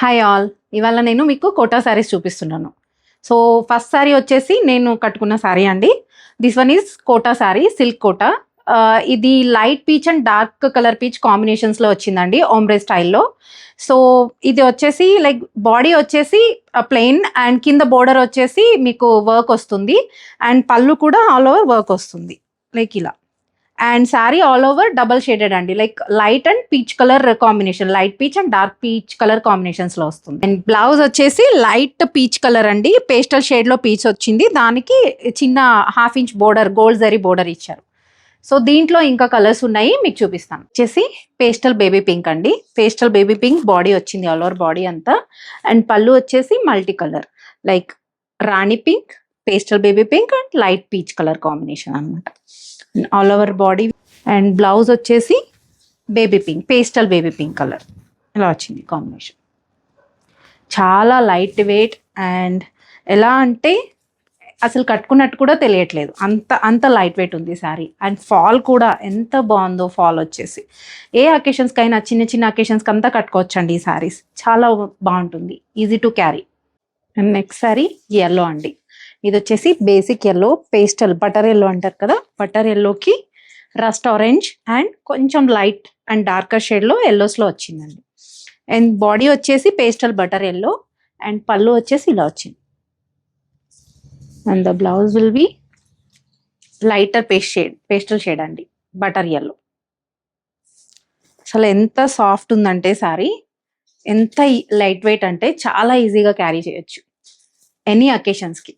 Hi all. ఇవాళ నేను మీకు కోటా శారీస్ చూపిస్తున్నాను. సో ఫస్ట్ శారీ వచ్చేసి నేను కట్టుకున్న శారీ అండి. This one is Kota sari, silk Kota. ఇది light peach and dark colour peach కాంబినేషన్స్లో వచ్చిందండి, ఓమ్బ్రే స్టైల్లో. సో ఇది వచ్చేసి లైక్ బాడీ వచ్చేసి ప్లెయిన్ అండ్ కింద బోర్డర్ వచ్చేసి మీకు వర్క్ వస్తుంది అండ్ పళ్ళు కూడా ఆల్ ఓవర్ వర్క్ వస్తుంది లైక్ ఇలా. And sari all over double shaded అండి, like light and peach colour combination, light peach and dark peach colour combinations లో వస్తుంది. అండ్ బ్లౌజ్ వచ్చేసి లైట్ పీచ్ కలర్ అండి, పేస్టల్ షేడ్ లో పీచ్ వచ్చింది, దానికి చిన్న half inch border, gold zari border ఇచ్చారు. సో దీంట్లో ఇంకా కలర్స్ ఉన్నాయి, మీకు చూపిస్తాను. వచ్చేసి పేస్టల్ బేబీ పింక్ అండి, పేస్టల్ బేబీ పింక్ బాడీ వచ్చింది, ఆల్ ఓవర్ బాడీ అంతా. అండ్ పళ్ళు వచ్చేసి multi colour, like rani pink, pastel baby pink and light peach colour combination అనమాట, all over body. And blouse వచ్చేసి baby pink, pastel baby pink colour ఇలా వచ్చింది combination. చాలా light weight and ఎలా అంటే అసలు కట్టుకున్నట్టు కూడా తెలియట్లేదు, అంత లైట్ వెయిట్ ఉంది శారీ. అండ్ ఫాల్ కూడా ఎంత బాగుందో, ఫాల్ వచ్చేసి ఏ అకేషన్స్కైనా, చిన్న చిన్న అకేషన్స్కి అంతా కట్టుకోవచ్చండి ఈ శారీస్, చాలా బాగుంటుంది, easy to carry. And next sari yellow అండి, ఇది వచ్చేసి basic yellow, pastel butter yellow అంటారు కదా, బటర్ ఎల్లోకి రస్ట్ ఆరెంజ్ అండ్ కొంచెం లైట్ అండ్ డార్కర్ షేడ్లో ఎల్లోస్లో వచ్చిందండి. అండ్ బాడీ వచ్చేసి పేస్టల్ బటర్ ఎల్లో అండ్ పళ్ళు వచ్చేసి ఇలా వచ్చింది. And the blouse will be lighter pastel shade అండి, బటర్ ఎల్లో. అసలు ఎంత సాఫ్ట్ ఉందంటే శారీ, ఎంత లైట్ వెయిట్ అంటే చాలా ఈజీగా క్యారీ చేయొచ్చు ఎనీ అకేషన్స్కి.